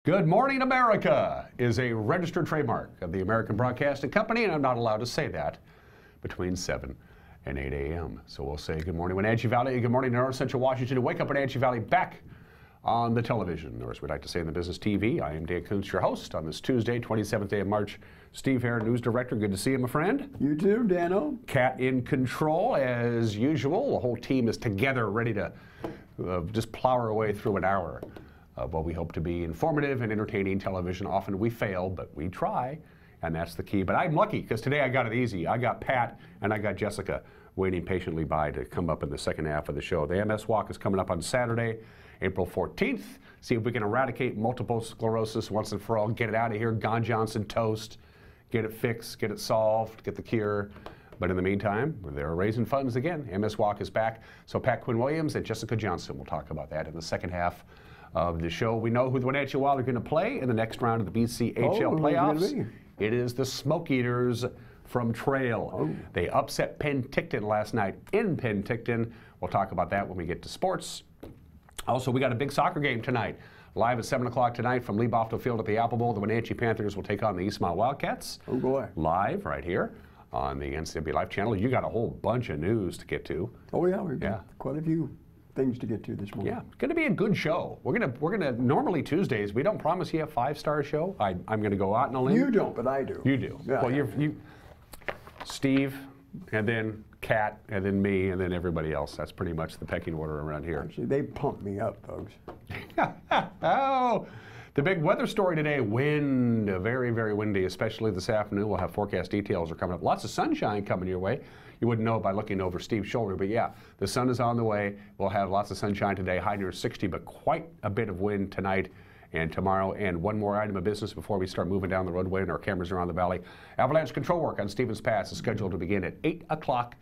Good Morning America is a registered trademark of the American Broadcasting Company, and I'm not allowed to say that between 7 and 8 a.m. So we'll say good morning Wenatchee Valley, good morning North Central Washington, and wake up Wenatchee Valley back on the television, or as we like to say in the business, TV. I am Dan Kuntz, your host on this Tuesday, 27th day of March. Steve Hare, news director. Good to see you, my friend. You too, Dano. Cat in control, as usual. The whole team is together, ready to just plow our way through an hour of what we hope to be informative and entertaining television. Often we fail, but we try, and that's the key. But I'm lucky, because today I got it easy. I got Pat and I got Jessica waiting patiently by to come up in the second half of the show. The MS Walk is coming up on Saturday, April 14th. See if we can eradicate multiple sclerosis once and for all. Get it out of here. Gone Johnson toast. Get it fixed. Get it solved. Get the cure. But in the meantime, they're raising funds again. MS Walk is back. So Pat Quinn-Williams and Jessica Johnson will talk about that in the second half of the show. We know who the Wenatchee Wild are going to play in the next round of the BCHL playoffs. It is the Smoke Eaters from Trail. They upset Penticton last night in Penticton. We'll talk about that when we get to sports. Also, we got a big soccer game tonight. Live at 7 o'clock tonight from Lee Bofto Field at the Apple Bowl. The Wenatchee Panthers will take on the East Mile Wildcats. Oh boy. Live right here on the NCW Live channel. You got a whole bunch of news to get to. Oh yeah, we've got quite a few things to get to this morning. Yeah, going to be a good show. We're gonna normally Tuesdays we don't promise you a 5-star show. I'm going to go out on a limb. You don't, but I do. You do. Yeah, well, you, Steve, and then Kat, and then me, and then everybody else. That's pretty much the pecking order around here. Actually, they pump me up, folks. Oh, the big weather story today: wind, very, very windy, especially this afternoon. We'll have forecast details are coming up. Lots of sunshine coming your way. You wouldn't know by looking over Steve's shoulder, but yeah, the sun is on the way. We'll have lots of sunshine today, high near 60, but quite a bit of wind tonight and tomorrow. And one more item of business before we start moving down the roadway and our cameras around the valley. Avalanche control work on Stevens Pass is scheduled to begin at 8 o'clock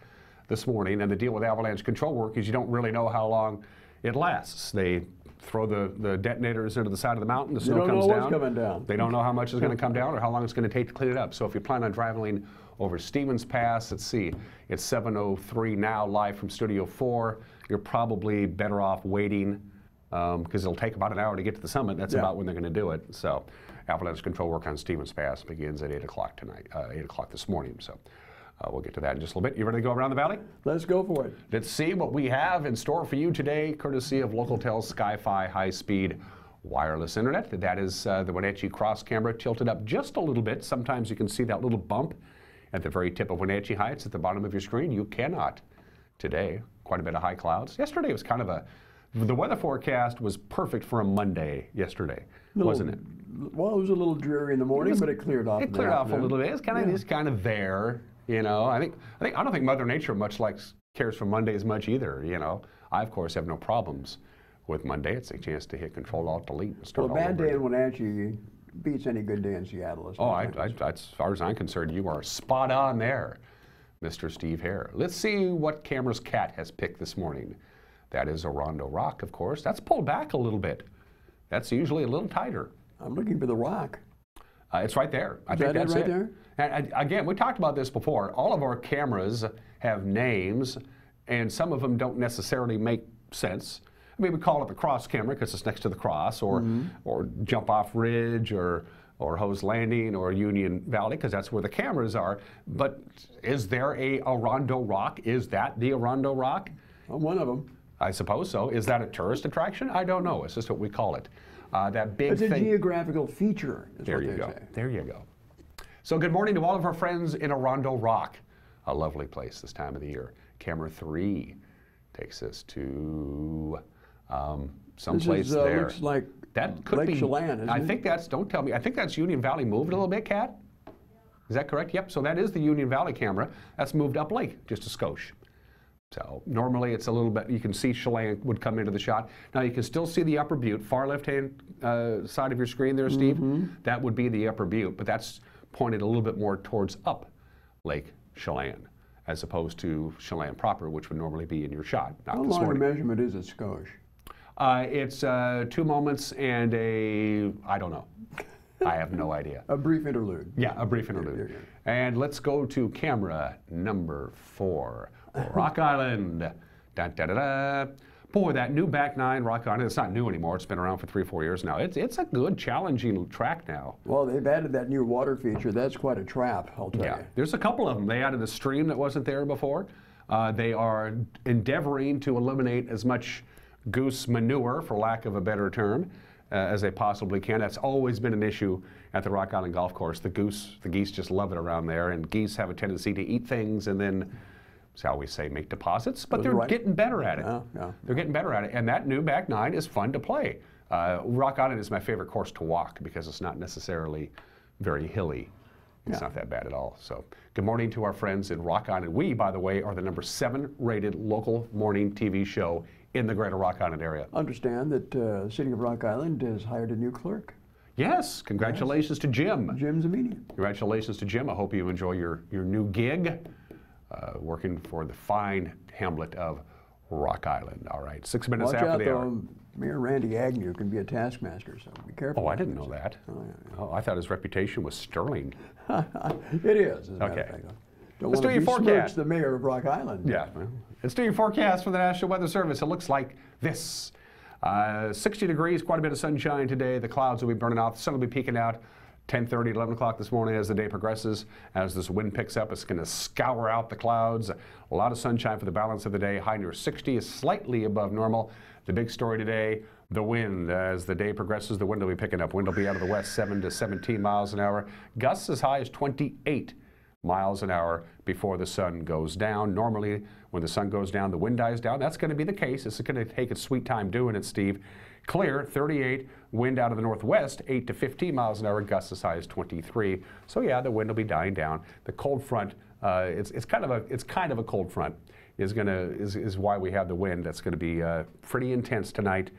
this morning. And the deal with avalanche control work is you don't really know how long it lasts. They throw the detonators into the side of the mountain, the snow comes down. Coming down. They don't know how much is going to come down or how long it's going to take to clean it up. So if you plan on traveling over Stevens Pass, let's see, it's 7:03 now, live from Studio 4. You're probably better off waiting because it'll take about an hour to get to the summit. That's about when they're going to do it. So avalanche control work on Stevens Pass begins at 8 o'clock tonight, 8 o'clock this morning. So we'll get to that in just a little bit. You ready to go around the valley? Let's go for it. Let's see what we have in store for you today, courtesy of Localtel's Sky-Fi high-speed wireless internet. That is the Wenatchee cross camera tilted up just a little bit. Sometimes you can see that little bump at the very tip of Wenatchee Heights at the bottom of your screen. You cannot today. Quite a bit of high clouds. Yesterday was kind of the weather forecast was perfect for a Monday yesterday, wasn't it? Well, it was a little dreary in the morning, but it cleared off. It cleared off a little bit. It's kind of there. You know, I don't think Mother Nature cares for Monday as much either. You know, I of course have no problems with Monday. It's a chance to hit Control Alt Delete and start. Well, a bad day in Wenatchee beats any good day in Seattle. As far as I'm concerned, you are spot on there, Mr. Steve Hare. Let's see what camera's Cat has picked this morning. That is a Rondo Rock, of course. That's pulled back a little bit. That's usually a little tighter. I'm looking for the rock. It's right there. I think that's right it. there? And again, we talked about this before. All of our cameras have names, and some of them don't necessarily make sense. I mean, we call it the cross camera because it's next to the cross, or Jump Off Ridge, or Hose Landing, or Union Valley, because that's where the cameras are. But is there a Rondo Rock? Is that the Rondo Rock? Well, one of them. I suppose so. Is that a tourist attraction? I don't know. It's just what we call it. That big thing. It's a geographical feature. There you go. There you go. So good morning to all of our friends in Rondo Rock. A lovely place this time of the year. Camera 3 takes us to someplace there. Looks like that could Lake be Chelan, isn't I it? think that's, don't tell me, I think that's Union Valley moved a little bit, Kat? Is that correct? Yep, so that is the Union Valley camera. That's moved up lake, just a skosh. So normally it's a little bit, you can see Chelan would come into the shot. Now you can still see the Upper Butte, far left-hand side of your screen there, Steve. That would be the Upper Butte, but that's pointed a little bit more towards up Lake Chelan, as opposed to Chelan proper, which would normally be in your shot. How long a measurement is a skosh? It's 2 moments and I don't know. I have no idea. A brief interlude. Yeah, a brief interlude. And let's go to camera number 4. Rock Island. Da, da, da, da. Boy, that new back nine Rock Island, it's not new anymore. It's been around for 3 or 4 years now. It's a good, challenging track now. Well, they've added that new water feature. That's quite a trap, I'll tell you. There's a couple of them. They added a stream that wasn't there before. They are endeavoring to eliminate as much goose manure, for lack of a better term, as they possibly can. That's always been an issue at the Rock Island Golf Course. The geese just love it around there, and geese have a tendency to eat things and then, shall we say, make deposits, but they're getting better at it. They're getting better at it, and that new back nine is fun to play. Rock Island is my favorite course to walk because it's not necessarily very hilly. It's not that bad at all. So good morning to our friends in Rock Island. We, by the way, are the #7 rated local morning TV show in the greater Rock Island area. Understand that the City of Rock Island has hired a new clerk. Yes, congratulations to Jim. Jim Zamini. Congratulations to Jim. I hope you enjoy your new gig working for the fine hamlet of Rock Island. All right, 6 minutes after the hour. Mayor Randy Agnew can be a taskmaster, so be careful. Oh, I didn't know that. Oh, I thought his reputation was sterling. It is. Okay. Let's do your forecast. The mayor of Rock Island. Yeah. Let's do your forecast for the National Weather Service. It looks like this. 60 degrees, quite a bit of sunshine today. The clouds will be burning out. The sun will be peeking out 10:30, 11 o'clock this morning as the day progresses. As this wind picks up, it's going to scour out the clouds. A lot of sunshine for the balance of the day. High near 60 is slightly above normal. The big story today, the wind. As the day progresses, the wind will be picking up. Wind will be out of the west 7 to 17 miles an hour. Gusts as high as 28 miles an hour before the sun goes down. Normally, when the sun goes down, the wind dies down. That's going to be the case. It's going to take its sweet time doing it, Steve. Clear, 38, wind out of the northwest, 8 to 15 miles an hour, gusts as high as 23. So yeah, the wind will be dying down. The cold front, it's kind of a cold front, is why we have the wind. That's going to be pretty intense tonight.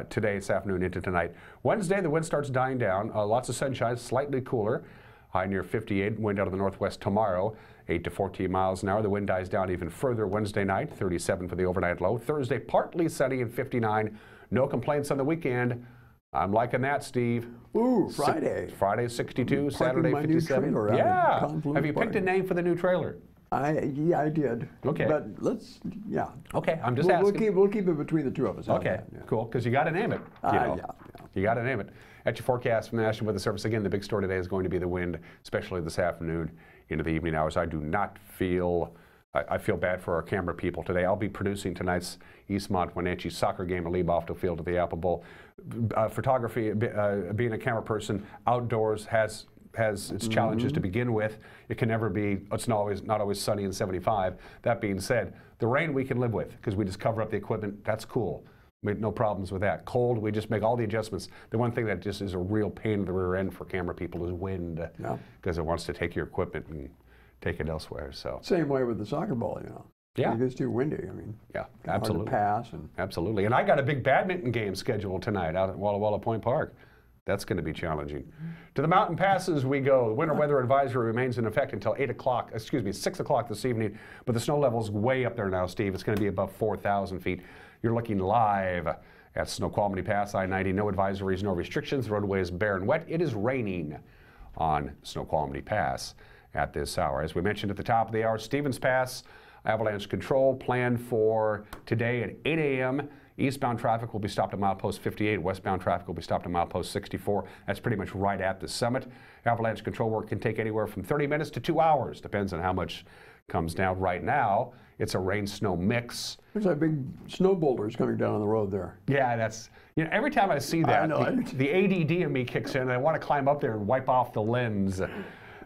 Today, this afternoon into tonight. Wednesday, the wind starts dying down. Lots of sunshine, slightly cooler. High near 58, wind out of the northwest tomorrow, 8 to 14 miles an hour. The wind dies down even further Wednesday night, 37 for the overnight low. Thursday, partly sunny and 59. No complaints on the weekend. I'm liking that, Steve. Ooh, Friday. Friday 62, Saturday 57. Yeah. Have you picked a name for the new trailer? Yeah, I did. Okay. But Okay, I'm just asking. We'll keep it between the two of us. Okay, cool, because you got to name it. You got to name it. At your forecast from the National Weather Service, again, the big story today is going to be the wind, especially this afternoon into the evening hours. I do not feel, I feel bad for our camera people today. I'll be producing tonight's Eastmont Wenatchee soccer game at Leiboftel Field at the Apple Bowl. Photography, being a camera person outdoors has its challenges to begin with. It can never be, it's not always sunny and 75. That being said, the rain we can live with because we just cover up the equipment. That's cool. No problems with that. Cold, we just make all the adjustments. The one thing that just is a real pain in the rear end for camera people is wind, because it wants to take your equipment and take it elsewhere. So same way with the soccer ball, Yeah, it gets too windy. I mean, absolutely. Hard to pass Absolutely. And I got a big badminton game scheduled tonight out at Walla Walla Point Park. That's going to be challenging. To the mountain passes we go. The winter weather advisory remains in effect until 6 o'clock this evening, but the snow level's way up there now, Steve. It's going to be above 4,000 feet. You're looking live at Snoqualmie Pass, I-90. No advisories, no restrictions. The roadway is bare and wet. It is raining on Snoqualmie Pass at this hour. As we mentioned at the top of the hour, Stevens Pass avalanche control planned for today at 8 a.m. Eastbound traffic will be stopped at milepost 58. Westbound traffic will be stopped at milepost 64. That's pretty much right at the summit. Avalanche control work can take anywhere from 30 minutes to 2 hours. Depends on how much comes down. Right now, it's a rain-snow mix. There's like big snow boulders coming down on the road there. Yeah, that's, every time I see that, the ADD in me kicks in, and I want to climb up there and wipe off the lens.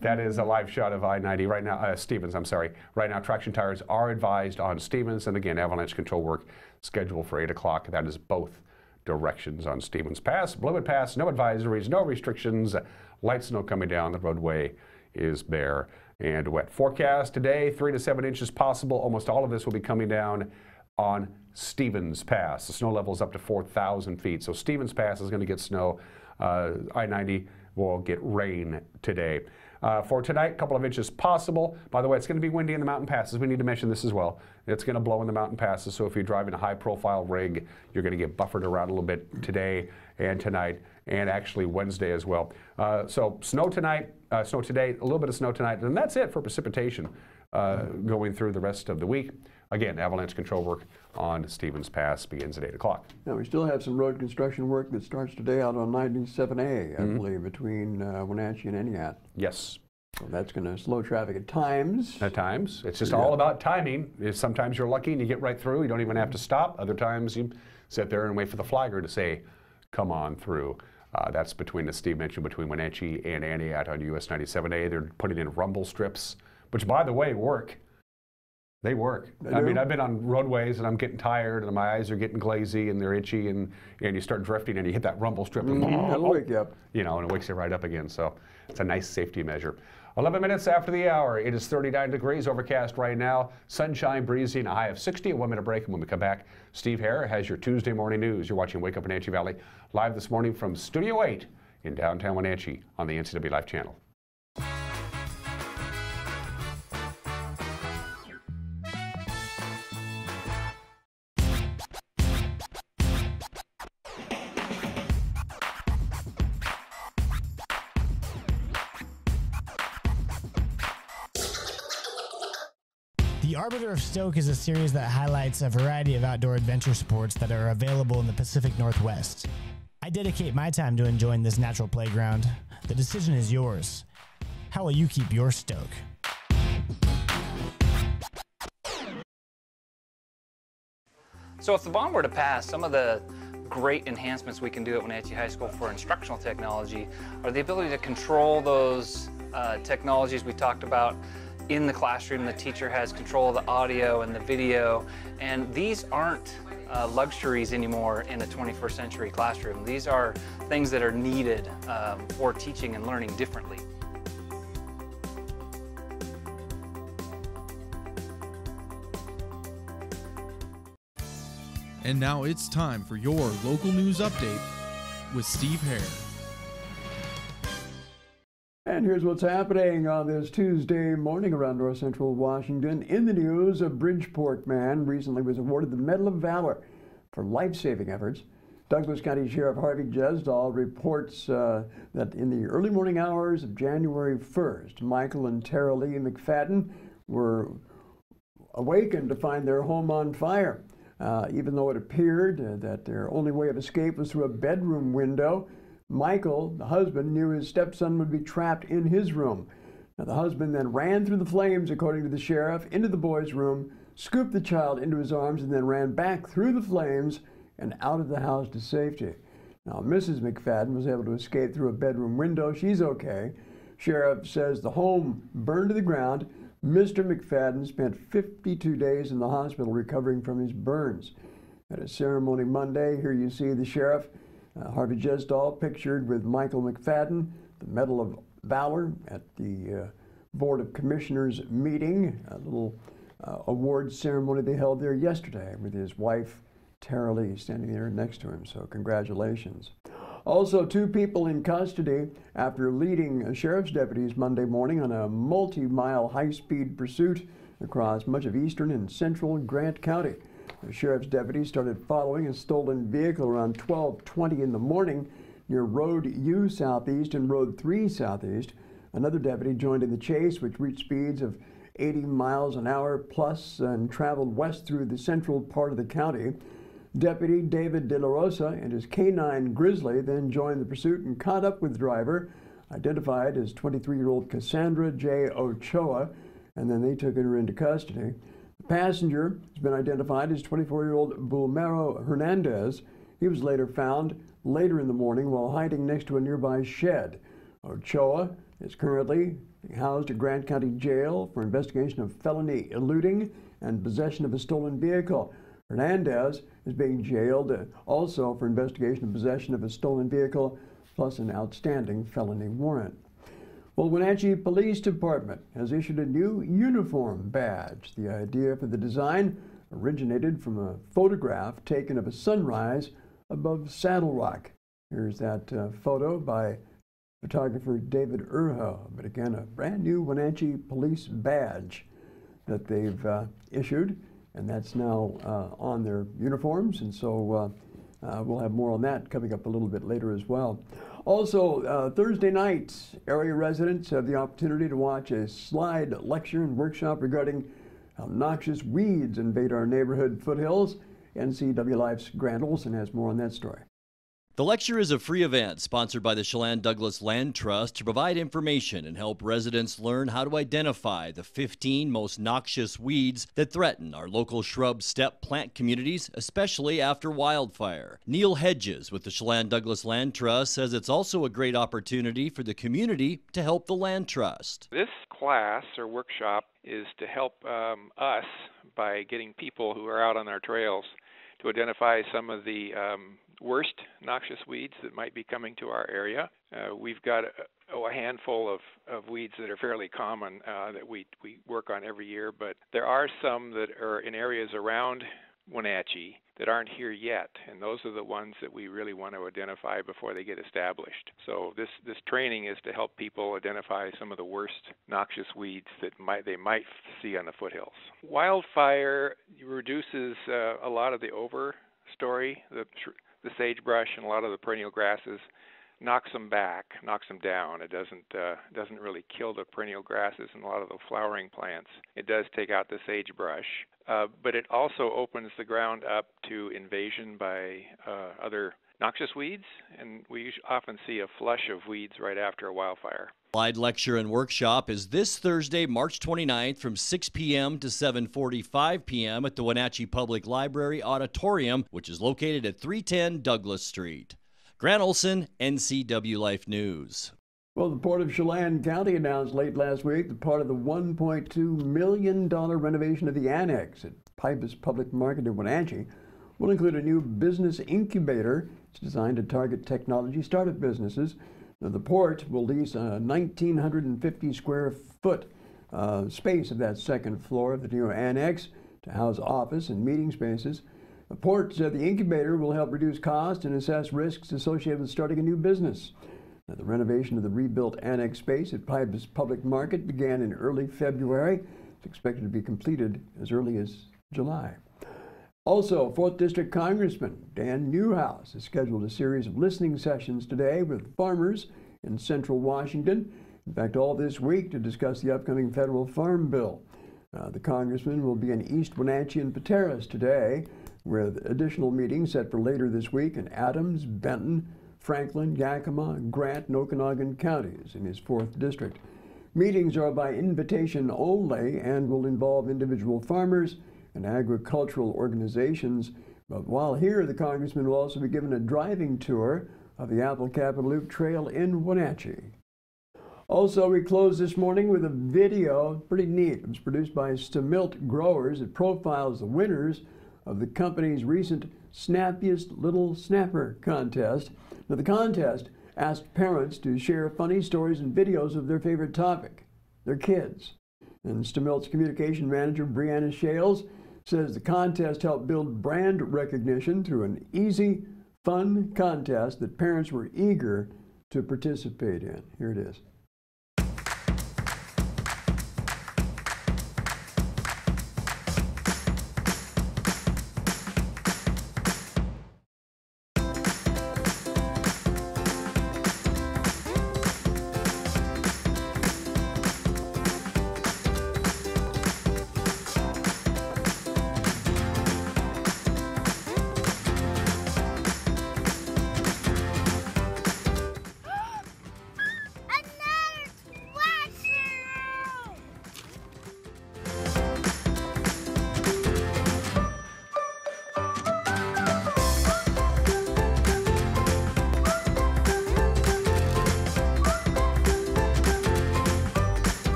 That is a live shot of I-90 right now, Stevens, I'm sorry. Right now, traction tires are advised on Stevens, and again, avalanche control work scheduled for 8 o'clock. That is both directions on Stevens Pass. Blewett Pass, no advisories, no restrictions. Light snow coming down. The roadway is bare and wet. Forecast today, 3 to 7 inches possible. Almost all of this will be coming down on Stevens Pass. The snow level is up to 4,000 feet. So Stevens Pass is going to get snow. I-90 will get rain today. For tonight, a couple of inches possible. By the way, it's going to be windy in the mountain passes. We need to mention this as well. It's going to blow in the mountain passes, so if you're driving a high-profile rig, you're going to get buffered around a little bit today and tonight, and actually Wednesday as well. So snow tonight, snow today, a little bit of snow tonight, and that's it for precipitation going through the rest of the week. Again, avalanche control work on Stevens Pass begins at 8 o'clock. Now, we still have some road construction work that starts today out on 97A, I believe, between Wenatchee and Entiat. Yes. So that's going to slow traffic at times. At times. It's just all about timing. Sometimes you're lucky and you get right through. You don't even have to stop. Other times you sit there and wait for the flagger to say, come on through. That's between, as Steve mentioned, between Wenatchee and Entiat on US 97A. They're putting in rumble strips, which, by the way, work. They work. I mean, I've been on roadways and I'm getting tired and my eyes are getting glazy and they're itchy and you start drifting and you hit that rumble strip and That'll wake you up. You know, and it wakes you right up again. So it's a nice safety measure. 11 minutes after the hour, it is 39 degrees, overcast right now, sunshine, breezy, and a high of 60. A 1-minute break, and when we come back, Steve Hare has your Tuesday morning news. You're watching Wake Up Wenatchee Valley live this morning from Studio 8 in downtown Wenatchee on the NCW Life channel. The Arbiter of Stoke is a series that highlights a variety of outdoor adventure sports that are available in the Pacific Northwest. I dedicate my time to enjoying this natural playground. The decision is yours. How will you keep your Stoke? So if the bond were to pass, some of the great enhancements we can do at Wenatchee High School for instructional technology are the ability to control those technologies we talked about in the classroom. The teacher has control of the audio and the video, and these aren't luxuries anymore in a 21st century classroom. These are things that are needed for teaching and learning differently. And now it's time for your local news update with Steve Hare. And here's what's happening on this Tuesday morning around North Central Washington. In the news, a Bridgeport man recently was awarded the Medal of Valor for life-saving efforts. Douglas County Sheriff Harvey Jesdahl reports that in the early morning hours of January 1st, Michael and Tara Lee McFadden were awakened to find their home on fire. Even though it appeared that their only way of escape was through a bedroom window, Michael, the husband, knew his stepson would be trapped in his room. Now, the husband then ran through the flames, according to the sheriff, into the boy's room, scooped the child into his arms, and then ran back through the flames and out of the house to safety. Now, Mrs. McFadden was able to escape through a bedroom window. She's okay. Sheriff says the home burned to the ground. Mr. McFadden spent 52 days in the hospital recovering from his burns. At a ceremony Monday, here you see the sheriff, Harvey Jesdahl, pictured with Michael McFadden, the Medal of Valor at the Board of Commissioners meeting, a little award ceremony they held there yesterday with his wife, Tara Lee, standing there next to him, so congratulations. Also, 2 people in custody after leading sheriff's deputies Monday morning on a multi-mile high-speed pursuit across much of eastern and central Grant County. The sheriff's deputies started following a stolen vehicle around 12:20 in the morning near Road U Southeast and Road 3 Southeast. Another deputy joined in the chase, which reached speeds of 80 miles an hour plus and traveled west through the central part of the county. Deputy David De La Rosa and his canine Grizzly then joined the pursuit and caught up with the driver, identified as 23-year-old Cassandra J. Ochoa, and then they took her into custody. The passenger has been identified as 24-year-old Bulmero Hernandez. He was later found later in the morning while hiding next to a nearby shed. Ochoa is currently housed at Grant County Jail for investigation of felony eluding and possession of a stolen vehicle. Hernandez is being jailed also for investigation of possession of a stolen vehicle plus an outstanding felony warrant. Well, Wenatchee Police Department has issued a new uniform badge. The idea for the design originated from a photograph taken of a sunrise above Saddle Rock. Here's that photo by photographer David Urho. But again, a brand new Wenatchee Police badge that they've issued, and that's now on their uniforms. And so we'll have more on that coming up a little bit later as well. Also, Thursday nights, area residents have the opportunity to watch a slide lecture and workshop regarding how noxious weeds invade our neighborhood foothills. NCW Life's Grant Olson has more on that story. The lecture is a free event sponsored by the Chelan Douglas Land Trust to provide information and help residents learn how to identify the 15 most noxious weeds that threaten our local shrub steppe plant communities, especially after wildfire. Neil Hedges with the Chelan Douglas Land Trust says it's also a great opportunity for the community to help the Land Trust. This class or workshop is to help us by getting people who are out on our trails to identify some of the worst noxious weeds that might be coming to our area. We've got a handful of weeds that are fairly common that we work on every year, but there are some that are in areas around Wenatchee that aren't here yet, and those are the ones that we really want to identify before they get established. So this training is to help people identify some of the worst noxious weeds that they might see on the foothills. Wildfire reduces a lot of the overstory, the sagebrush and a lot of the perennial grasses, knocks them down. It doesn't really kill the perennial grasses and a lot of the flowering plants. It does take out the sagebrush, but it also opens the ground up to invasion by other noxious weeds, and we often see a flush of weeds right after a wildfire. Live lecture and workshop is this Thursday, March 29th from 6 p.m. to 7:45 p.m. at the Wenatchee Public Library Auditorium, which is located at 310 Douglas Street. Grant Olson, NCW Life News. Well, the Port of Chelan County announced late last week that part of the $1.2 million renovation of the annex at Pybus Public Market in Wenatchee will include a new business incubator. It's designed to target technology startup businesses. Now, the port will lease a 1,950 square foot space of that second floor of the new annex to house office and meeting spaces. The port said the incubator will help reduce costs and assess risks associated with starting a new business. Now, the renovation of the rebuilt annex space at Pybus Public Market began in early February. It's expected to be completed as early as July. Also, 4th District Congressman Dan Newhouse has scheduled a series of listening sessions today with farmers in central Washington. In fact, all this week to discuss the upcoming federal farm bill. The congressman will be in East Wenatchee and Pateros today, with additional meetings set for later this week in Adams, Benton, Franklin, Yakima, Grant, and Okanogan counties in his 4th district. Meetings are by invitation only and will involve individual farmers and agricultural organizations. But while here, the congressman will also be given a driving tour of the Apple Capital Loop Trail in Wenatchee. Also, we close this morning with a video, pretty neat. It was produced by Stamilt Growers. It profiles the winners of the company's recent Snappiest Little Snapper contest. Now, the contest asked parents to share funny stories and videos of their favorite topic, their kids. And Stamilt's communication manager, Brianna Shales, says the contest helped build brand recognition through an easy, fun contest that parents were eager to participate in. Here it is.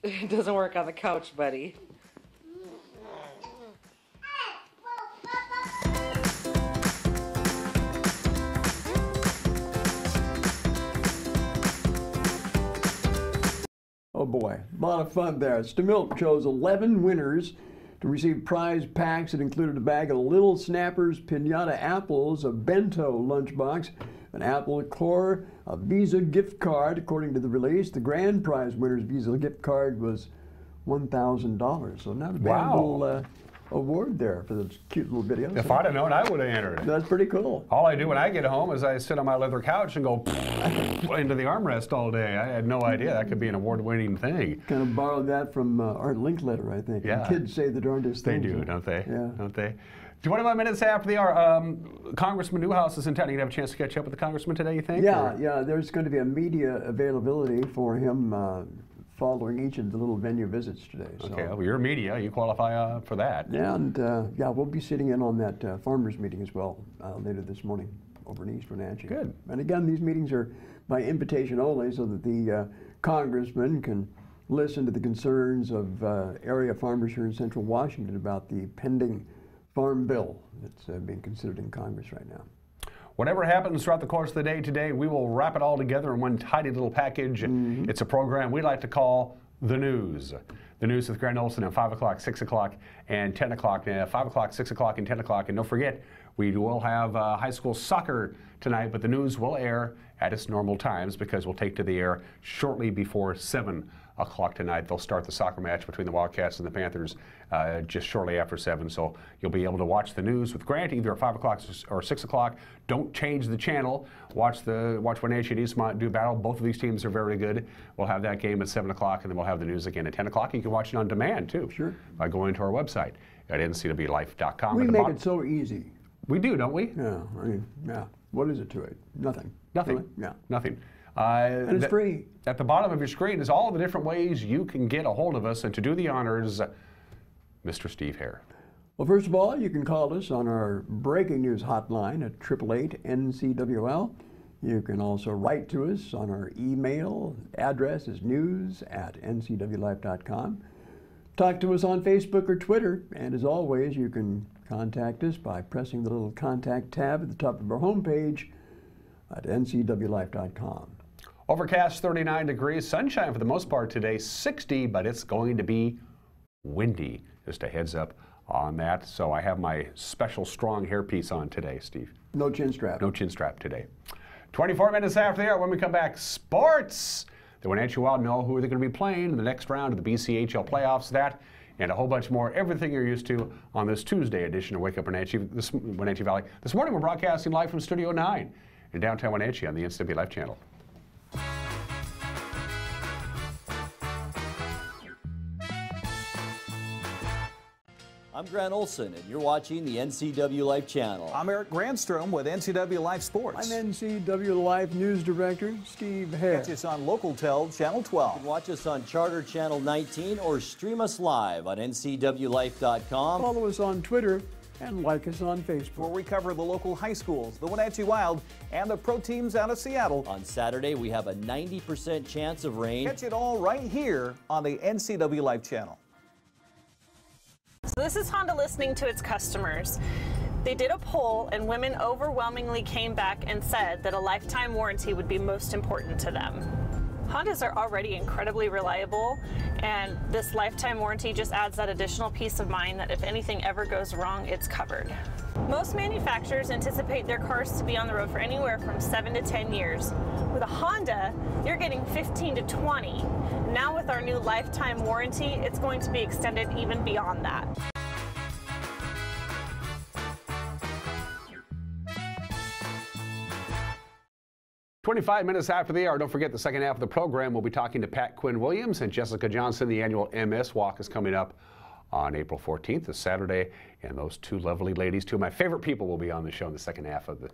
It doesn't work on the couch, buddy. Oh boy, a lot of fun there. Stamilk chose 11 winners to receive prize packs that included a bag of Little Snappers Pinata Apples, a bento lunchbox, an Apple Core, a Visa gift card. According to the release, the grand prize winner's Visa gift card was $1,000. So not a bad little award there for those cute little videos. If I'd have known, I would have entered. That's pretty cool. All I do when I get home is I sit on my leather couch and go into the armrest all day. I had no idea that could be an award-winning thing. Kind of borrowed that from Art Linkletter, I think. Yeah. Kids say the darndest They things. do, don't they? Yeah. Don't they? 25 minutes after the hour, Congressman Newhouse is in town. You gonna have a chance to catch up with the congressman today, you think? Yeah, yeah. There's going to be a media availability for him following each of the little venue visits today. So. Okay, well, you're media. You qualify for that. Yeah, and yeah, we'll be sitting in on that farmers meeting as well later this morning over in East Wenatchee. Good. And again, these meetings are by invitation only, so that the congressman can listen to the concerns of area farmers here in Central Washington about the pending farm bill that's being considered in Congress right now. Whatever happens throughout the course of the day today, we will wrap it all together in one tidy little package. It's a program we like to call The News. The News with Grant Olson at 5 o'clock, 6 o'clock, and 10 o'clock. 5 o'clock, 6 o'clock, and 10 o'clock. And don't forget, we will have high school soccer tonight, but the news will air at its normal times because we'll take to the air shortly before 7 o'clock tonight. They'll start the soccer match between the Wildcats and the Panthers just shortly after 7. So you'll be able to watch the news with Grant either at 5 o'clock or 6 o'clock. Don't change the channel. Watch Wenatchee and Eastmont do battle. Both of these teams are very good. We'll have that game at 7 o'clock, and then we'll have the news again at 10 o'clock. You can watch it on demand, too. Sure. By going to our website at ncwlife.com. We make it so easy. We do, don't we? Yeah, I mean, yeah. What is it to it? Nothing. Nothing. Really? Yeah. Nothing. And it's free. At the bottom of your screen is all the different ways you can get a hold of us, and to do the honors, Mr. Steve Hare. Well, first of all, you can call us on our breaking news hotline at 888-NCWL. You can also write to us on our email. Address is news@ncwlife.com. Talk to us on Facebook or Twitter, and as always, you can contact us by pressing the little contact tab at the top of our homepage at ncwlife.com. Overcast, 39 degrees, sunshine for the most part today, 60, but it's going to be windy. Just a heads up on that. So I have my special strong hairpiece on today, Steve. No chin strap. No chin strap today. 24 minutes after the hour, when we come back, sports. The Wenatchee Wild know who they're going to be playing in the next round of the BCHL playoffs. That and a whole bunch more, everything you're used to on this Tuesday edition of Wake Up Wenatchee Valley. This morning we're broadcasting live from Studio 9 in downtown Wenatchee on the NCW Life channel. I'm Grant Olson, and you're watching the NCW Life channel. I'm Eric Grandstrom with NCW Life Sports. I'm NCW Life News Director Steve Hare. Catch us on LocalTel Channel 12. You can watch us on Charter Channel 19 or stream us live on ncwlife.com. Follow us on Twitter and like us on Facebook. Where we cover the local high schools, the Wenatchee Wild, and the pro teams out of Seattle. On Saturday, we have a 90% chance of rain. Catch it all right here on the NCW Life channel. So this is Honda listening to its customers. They did a poll and women overwhelmingly came back and said that a lifetime warranty would be most important to them. Hondas are already incredibly reliable, and this lifetime warranty just adds that additional peace of mind that if anything ever goes wrong, it's covered. Most manufacturers anticipate their cars to be on the road for anywhere from 7 to 10 years. With a Honda, you're getting 15 to 20. Now with our new lifetime warranty, it's going to be extended even beyond that. "25 minutes after the hour, don't forget the second half of the program, we'll be talking to Pat Quinn Williams and Jessica Johnson. The annual MS Walk is coming up on April 14th, this Saturday, and those two lovely ladies, two of my favorite people, will be on the show in the second half of the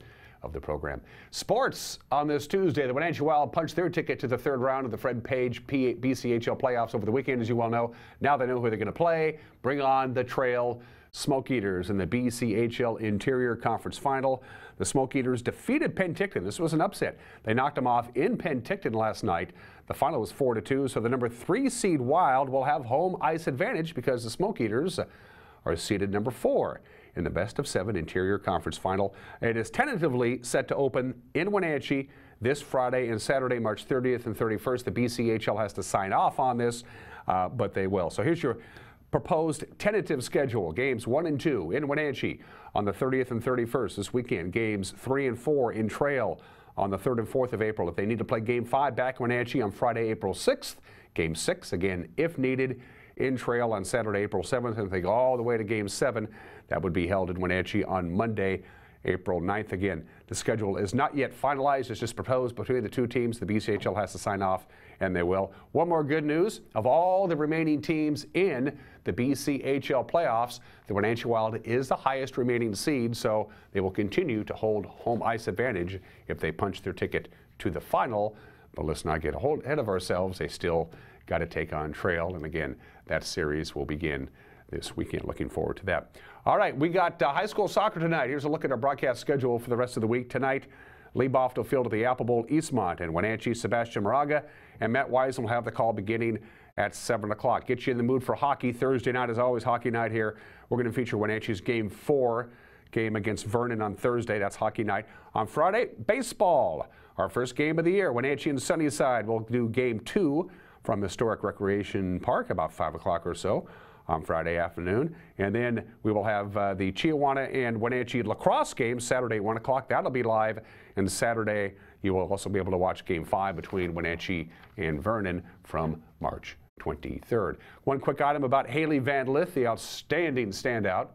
program. Sports on this Tuesday. The Wenatchee Wild punched their ticket to the third round of the Fred Page BCHL playoffs over the weekend, as you well know. Now they know who they're going to play. Bring on the Trail Smoke Eaters in the BCHL Interior Conference Final. The Smoke Eaters defeated Penticton. This was an upset. They knocked them off in Penticton last night. The final was 4-2, so the number 3 seed Wild will have home ice advantage because the Smoke Eaters are seeded number 4 in the best of 7 Interior Conference Final. It is tentatively set to open in Wenatchee this Friday and Saturday, March 30th and 31st. The BCHL has to sign off on this, but they will. So here's your proposed tentative schedule. Games 1 and 2 in Wenatchee on the 30th and 31st this weekend. Games 3 and 4 in Trail on the 3rd and 4th of April. If they need to play Game 5 back in Wenatchee on Friday, April 6th. Game 6, again, if needed, in Trail on Saturday, April 7th. And they go all the way to Game 7. That would be held in Wenatchee on Monday, April 9th. Again, the schedule is not yet finalized. It's just proposed between the two teams. The BCHL has to sign off, and they will. One more good news. Of all the remaining teams in the BCHL playoffs, the Wenatchee Wild is the highest remaining seed, so they will continue to hold home ice advantage if they punch their ticket to the final. But let's not get ahead of ourselves. They still got to take on Trail, and again, that series will begin this weekend. Looking forward to that. All right, we got high school soccer tonight. Here's a look at our broadcast schedule for the rest of the week. Tonight, Lee Bofto Field at the Apple Bowl, Eastmont and Wenatchee. Sebastian Moraga and Matt Wise will have the call beginning at 7 o'clock. Get you in the mood for hockey. Thursday night is always hockey night here. We're going to feature Wenatchee's Game 4 game against Vernon on Thursday. That's hockey night. On Friday, baseball. Our first game of the year. Wenatchee and Sunnyside will do Game 2 from Historic Recreation Park about 5 o'clock or so on Friday afternoon. And then we will have the Chiawana and Wenatchee lacrosse game Saturday, 1 o'clock. That'll be live. And Saturday, you will also be able to watch Game 5 between Wenatchee and Vernon from March 23rd. One quick item about Haley Van Lith, the outstanding standout.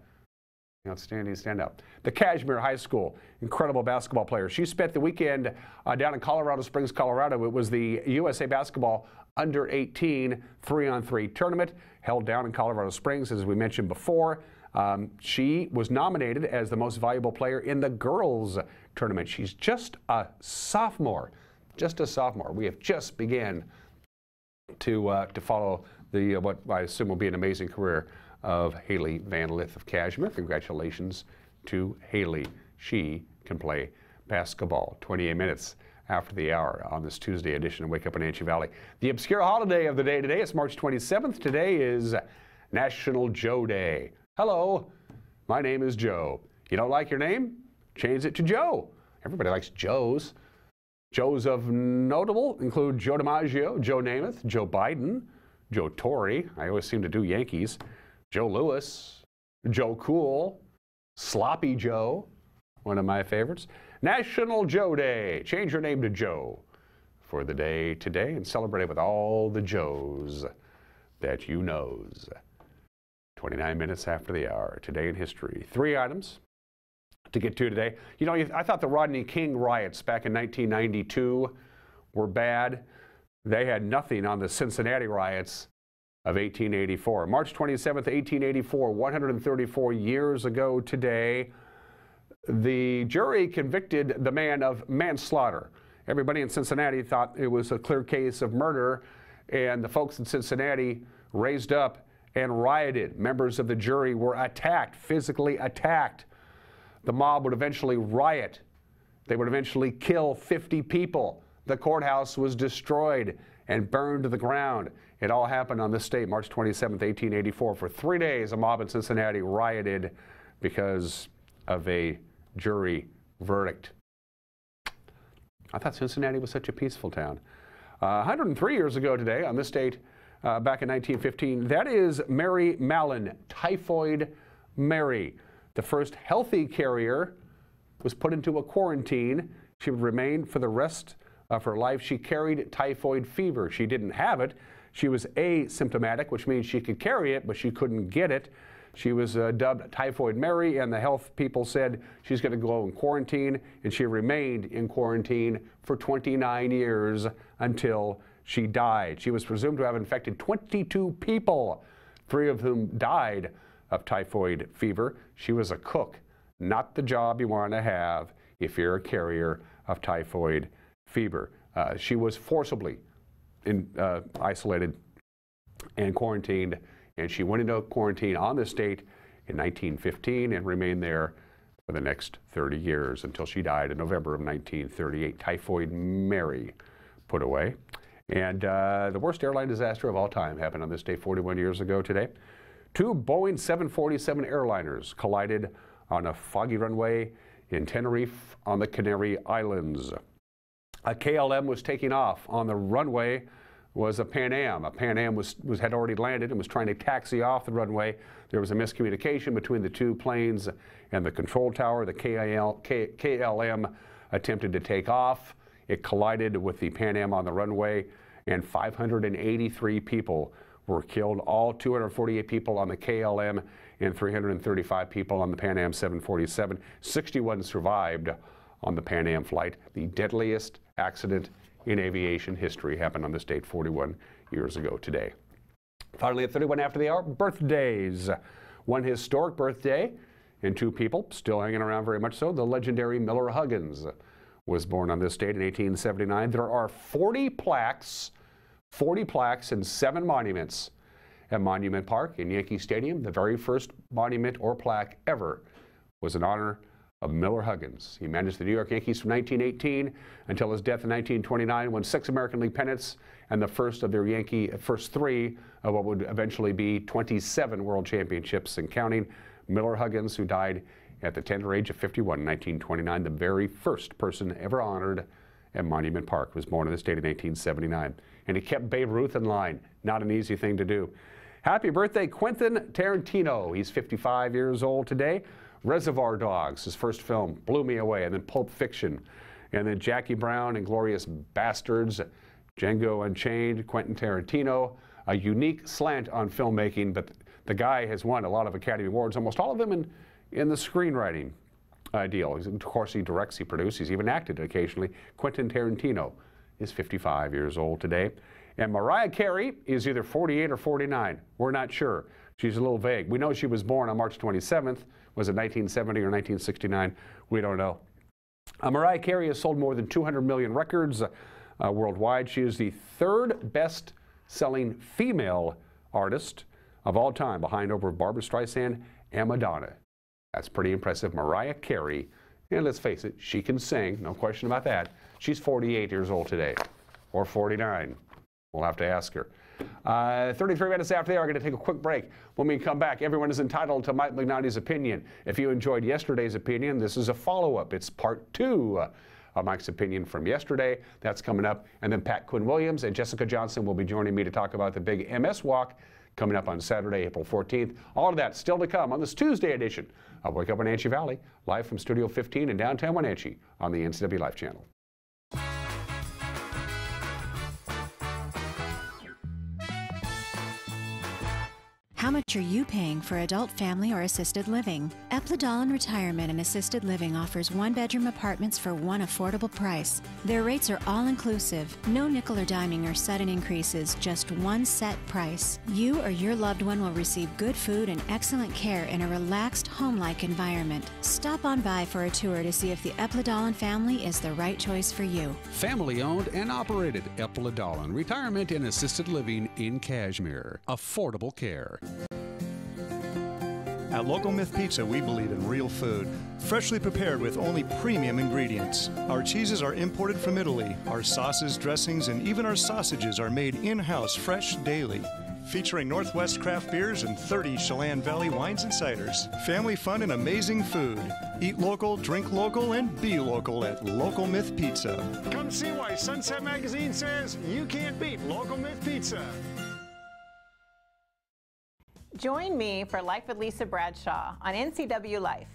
The Cashmere High School, incredible basketball player. She spent the weekend down in Colorado Springs, Colorado. It was the USA Basketball Under 18 3-on-3 tournament held down in Colorado Springs, as we mentioned before. She was nominated as the most valuable player in the girls tournament. She's just a sophomore. We have just began to follow the what I assume will be an amazing career of Haley Van Lith of Cashmere. Congratulations to Haley. She can play basketball. 28 minutes after the hour on this Tuesday edition of Wake Up Wenatchee Valley. The obscure holiday of the day today is March 27th. Today is National Joe Day. Hello, my name is Joe. You don't like your name? Change it to Joe. Everybody likes Joes. Joes of notable include Joe DiMaggio, Joe Namath, Joe Biden, Joe Torre. I always seem to do Yankees. Joe Lewis, Joe Cool, Sloppy Joe, one of my favorites. National Joe Day. Change your name to Joe for the day today and celebrate it with all the Joes that you knows. 29 minutes after the hour. Today in history. 3 items to get to today. You know, I thought the Rodney King riots back in 1992 were bad. They had nothing on the Cincinnati riots of 1884. March 27th, 1884, 134 years ago today, the jury convicted the man of manslaughter. Everybody in Cincinnati thought it was a clear case of murder, and the folks in Cincinnati raised up and rioted. Members of the jury were attacked, physically attacked. The mob would eventually riot. They would eventually kill 50 people. The courthouse was destroyed and burned to the ground. It all happened on this date, March 27th, 1884. For 3 days, a mob in Cincinnati rioted because of a jury verdict. I thought Cincinnati was such a peaceful town. 103 years ago today, on this date, back in 1915, that is Mary Mallon, Typhoid Mary. The first healthy carrier was put into a quarantine. She would remain for the rest of her life. She carried typhoid fever. She didn't have it. She was asymptomatic, which means she could carry it, but she couldn't get it. She was dubbed Typhoid Mary, and the health people said she's going to go in quarantine, and she remained in quarantine for 29 years until she died. She was presumed to have infected 22 people, 3 of whom died of typhoid fever. She was a cook, not the job you want to have if you're a carrier of typhoid fever. She was forcibly isolated and quarantined, and she went into quarantine on this date in 1915 and remained there for the next 30 years until she died in November of 1938. Typhoid Mary put away. And the worst airline disaster of all time happened on this day 41 years ago today. 2 Boeing 747 airliners collided on a foggy runway in Tenerife on the Canary Islands. A KLM was taking off. On the runway was a Pan Am. A Pan Am had already landed and was trying to taxi off the runway. There was a miscommunication between the 2 planes and the control tower. The KLM attempted to take off. It collided with the Pan Am on the runway, and 583 people were killed. All 248 people on the KLM and 335 people on the Pan Am 747. 61 survived on the Pan Am flight. The deadliest accident in aviation history happened on this date 41 years ago today. Finally, at 31 after the hour, birthdays. One historic birthday and 2 people still hanging around very much so. The legendary Miller Huggins was born on this date in 1879. There are 40 plaques and 7 monuments at Monument Park in Yankee Stadium. The very first monument or plaque ever was in honor of Miller Huggins. He managed the New York Yankees from 1918 until his death in 1929, won 6 American League pennants and the first of their first 3 of what would eventually be 27 World Championships and counting. Miller Huggins, who died at the tender age of 51 in 1929, the very first person ever honored at Monument Park, was born on this date in 1879. And he kept Babe Ruth in line. Not an easy thing to do. Happy birthday, Quentin Tarantino. He's 55 years old today. Reservoir Dogs, his first film, blew me away, and then Pulp Fiction, and then Jackie Brown and Glorious Bastards, Django Unchained, Quentin Tarantino. A unique slant on filmmaking, but the guy has won a lot of Academy Awards, almost all of them in the screenwriting deal. Of course, he directs, he produces, he's even acted occasionally. Quentin Tarantino is 55 years old today. And Mariah Carey is either 48 or 49. We're not sure. She's a little vague. We know she was born on March 27th. Was it 1970 or 1969? We don't know. Mariah Carey has sold more than 200 million records worldwide. She is the 3rd best-selling female artist of all time, behind over Barbra Streisand and Madonna. That's pretty impressive. Mariah Carey, and let's face it, she can sing, no question about that. She's 48 years old today, or 49. We'll have to ask her. 33 minutes after the hour, we're going to take a quick break. When we come back, everyone is entitled to Mike Magnotti's opinion. If you enjoyed yesterday's opinion, this is a follow-up. It's part 2 of Mike's opinion from yesterday. That's coming up. And then Pat Quinn-Williams and Jessica Johnson will be joining me to talk about the big MS Walk coming up on Saturday, April 14th. All of that still to come on this Tuesday edition of Wake Up Wenatchee Valley, live from Studio 15 in downtown Wenatchee on the NCW Life channel. How much are you paying for adult, family, or assisted living? Epladolin Retirement and Assisted Living offers 1-bedroom apartments for one affordable price. Their rates are all-inclusive. No nickel or diming or sudden increases, just one set price. You or your loved one will receive good food and excellent care in a relaxed, home-like environment. Stop on by for a tour to see if the Epladolin family is the right choice for you. Family-owned and operated Epladolin Retirement and Assisted Living in Cashmere. Affordable care. At Local Myth Pizza, we believe in real food, freshly prepared with only premium ingredients. Our cheeses are imported from Italy. Our sauces, dressings, and even our sausages are made in-house fresh daily. Featuring Northwest craft beers and 30 Chelan Valley wines and ciders. Family fun and amazing food. Eat local, drink local, and be local at Local Myth Pizza. Come see why Sunset Magazine says you can't beat Local Myth Pizza. Join me for Life with Lisa Bradshaw on NCW Life.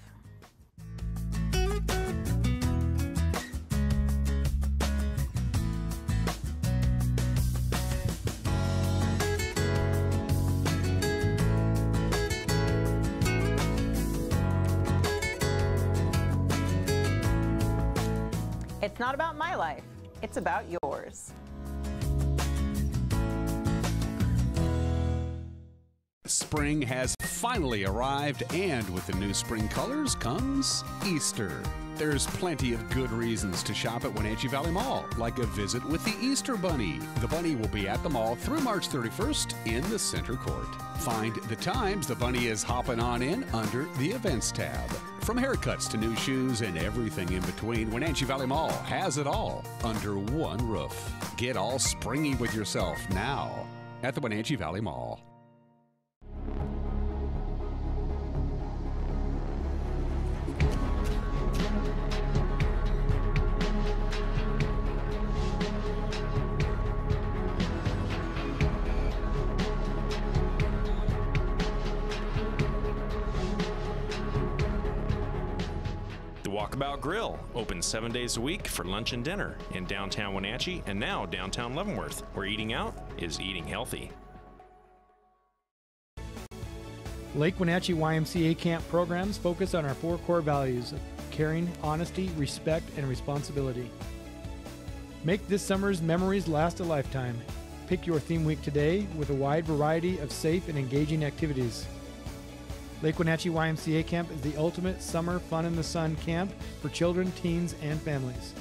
It's not about my life, it's about yours. Spring has finally arrived, and with the new spring colors comes Easter. There's plenty of good reasons to shop at Wenatchee Valley Mall, like a visit with the Easter Bunny. The Bunny will be at the mall through March 31st in the Center Court. Find the times the Bunny is hopping on in under the Events tab. From haircuts to new shoes and everything in between, Wenatchee Valley Mall has it all under one roof. Get all springy with yourself now at the Wenatchee Valley Mall. Walkabout Grill, open 7 days a week for lunch and dinner in downtown Wenatchee and now downtown Leavenworth, where eating out is eating healthy. Lake Wenatchee YMCA camp programs focus on our 4 core values of caring, honesty, respect, and responsibility. Make this summer's memories last a lifetime. Pick your theme week today with a wide variety of safe and engaging activities. Lake Wenatchee YMCA Camp is the ultimate summer fun in the sun camp for children, teens, and families.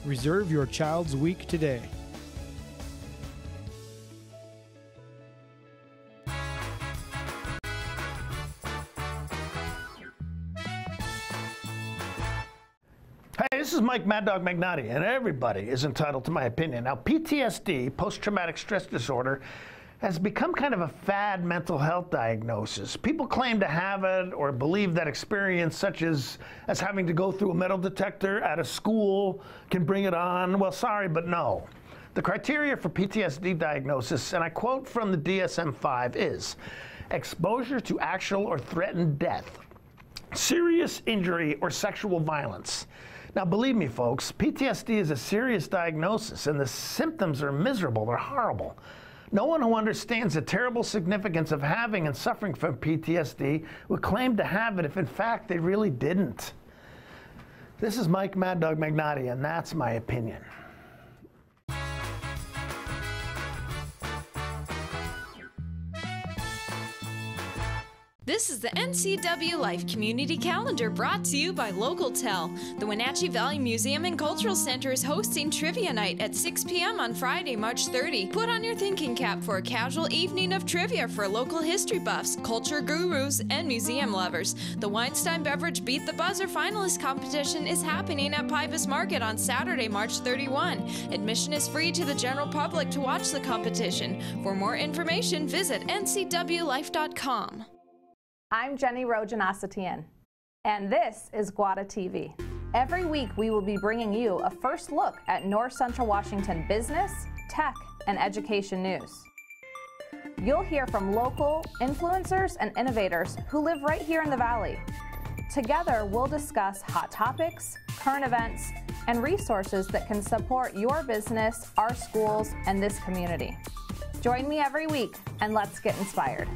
Reserve your child's week today. Hey, this is Mike Mad Dog Magnotti, and everybody is entitled to my opinion. Now, PTSD, post-traumatic stress disorder, has become kind of a fad mental health diagnosis. People claim to have it or believe that experience, such as having to go through a metal detector at a school, can bring it on. Well, sorry, but no. The criteria for PTSD diagnosis, and I quote from the DSM-5, is exposure to actual or threatened death, serious injury, or sexual violence. Now, believe me, folks, PTSD is a serious diagnosis, and the symptoms are miserable. They're horrible. No one who understands the terrible significance of having and suffering from PTSD would claim to have it if, in fact, they really didn't. This is Mike Mad Dog Magnotti, and that's my opinion. This is the NCW Life Community Calendar brought to you by LocalTel. The Wenatchee Valley Museum and Cultural Center is hosting Trivia Night at 6 p.m. on Friday, March 30. Put on your thinking cap for a casual evening of trivia for local history buffs, culture gurus, and museum lovers. The Weinstein Beverage Beat the Buzzer finalist competition is happening at Pybus Market on Saturday, March 31. Admission is free to the general public to watch the competition. For more information, visit ncwlife.com. I'm Jenny Rojanasatian, and this is Guada TV. Every week we will be bringing you a first look at North Central Washington business, tech, and education news. You'll hear from local influencers and innovators who live right here in the Valley. Together we'll discuss hot topics, current events, and resources that can support your business, our schools, and this community. Join me every week, and let's get inspired.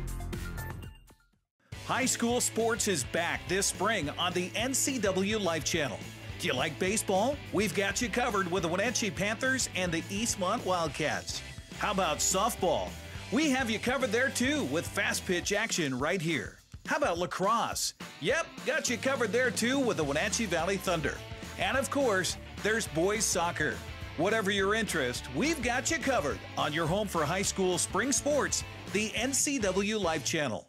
High school sports is back this spring on the NCW Life Channel. Do you like baseball? We've got you covered with the Wenatchee Panthers and the Eastmont Wildcats. How about softball? We have you covered there too with fast pitch action right here. How about lacrosse? Yep, got you covered there too with the Wenatchee Valley Thunder. And of course, there's boys soccer. Whatever your interest, we've got you covered on your home for high school spring sports, the NCW Life Channel.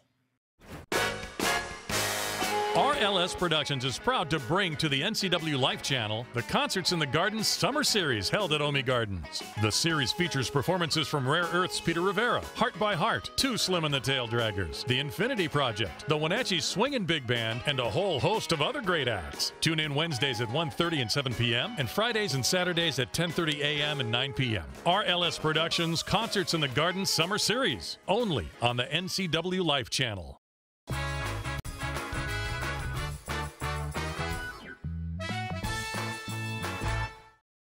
RLS Productions is proud to bring to the NCW Life Channel the Concerts in the Garden Summer Series held at Omi Gardens. The series features performances from Rare Earth's Peter Rivera, Heart by Heart, Too Slim and the Tail Draggers, The Infinity Project, the Wenatchee Swingin' Big Band, and a whole host of other great acts. Tune in Wednesdays at 1:30 and 7 p.m. and Fridays and Saturdays at 10:30 a.m. and 9 p.m. RLS Productions Concerts in the Garden Summer Series, only on the NCW Life Channel.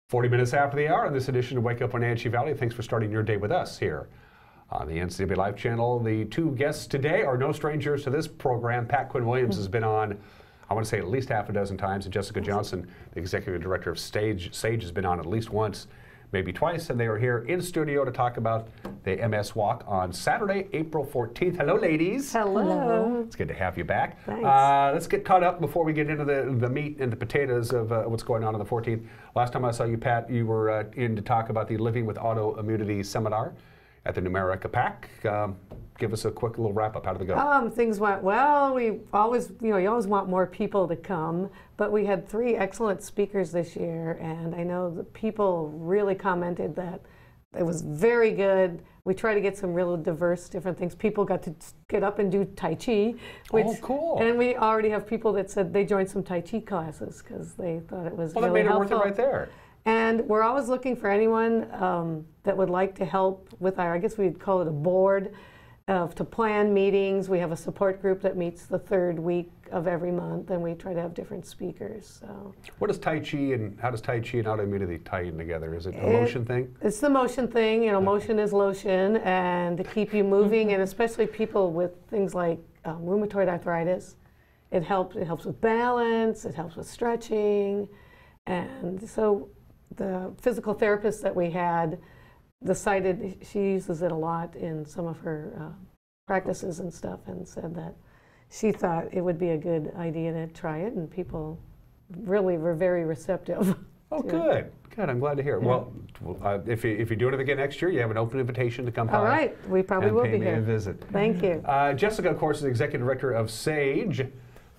40 minutes after the hour on this edition of Wake Up Wenatchee Valley. Thanks for starting your day with us here on the NCW Life Channel. The two guests today are no strangers to this program. Pat Quinn-Williams has been on, I want to say, at least half a dozen times, and Jessica Johnson, the Executive Director of Sage, has been on at least once. maybe twice, and they are here in studio to talk about the MS Walk on Saturday, April 14th. Hello, ladies. Hello. It's good to have you back. Thanks. Let's get caught up before we get into the meat and the potatoes of what's going on the 14th. Last time I saw you, Pat, you were in to talk about the Living with Autoimmunity seminar at the Numerica PAC. Give us a quick little wrap up. How did it go? Things went well. We always, you always want more people to come, but we had 3 excellent speakers this year, and I know the people really commented that it was very good. We try to get some real diverse, different things. People got to get up and do Tai Chi. Which, cool. And we already have people that said they joined some Tai Chi classes because they thought it was really helpful. Well, that made it worth it right there. And we're always looking for anyone that would like to help with our, I guess we'd call it a board, to plan meetings. We have a support group that meets the 3rd week of every month, and we try to have different speakers. So, what is Tai Chi, and how does Tai Chi and autoimmunity tie in together? Is it a motion thing? It's the motion thing. Motion is lotion, and to keep you moving, and especially people with things like rheumatoid arthritis. It helps with balance. It helps with stretching, and so the physical therapist that we had decided she uses it a lot in some of her practices and stuff, and said that she thought it would be a good idea to try it, and people really were very receptive. Oh, good. Good. I'm glad to hear it. Yeah. Well, if you do it again next year, you have an open invitation to come by. All right. We probably will be here. And pay me a visit. Thank you. Jessica, of course, is Executive Director of SAGE.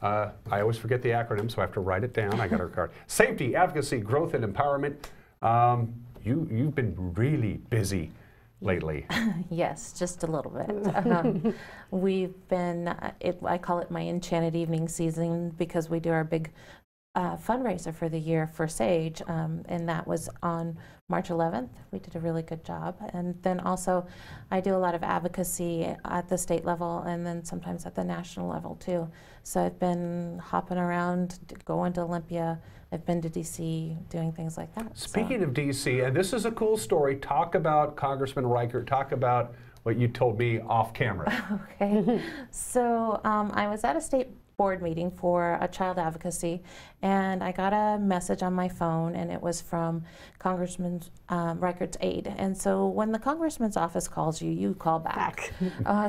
I always forget the acronym, so I have to write it down. I got her card. Safety, Advocacy, Growth, and Empowerment. You've been really busy lately. Yes, just a little bit. We've been, I call it my enchanted evening season, because we do our big fundraiser for the year for SAGE, and that was on March 11th. We did a really good job. And then also I do a lot of advocacy at the state level, and then sometimes at the national level too. So I've been hopping around, going to Olympia, I've been to DC, doing things like that. Speaking of DC, and this is a cool story, talk about Congressman Reichert, talk about what you told me off camera. Okay, so I was at a state board meeting for a child advocacy, and I got a message on my phone, and it was from Congressman Reichert's aide. And so when the congressman's office calls you, you call back.